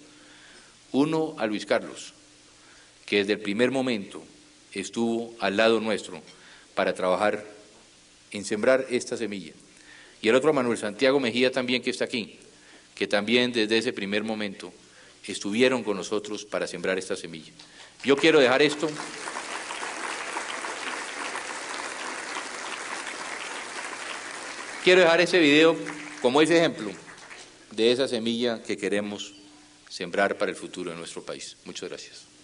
Uno, a Luis Carlos, que desde el primer momento estuvo al lado nuestro para trabajar en sembrar esta semilla. Y el otro, a Manuel Santiago Mejía también, que está aquí, que también desde ese primer momento estuvieron con nosotros para sembrar esta semilla. Yo quiero dejar esto. Quiero dejar ese video como ese ejemplo de esa semilla que queremos sembrar para el futuro de nuestro país. Muchas gracias.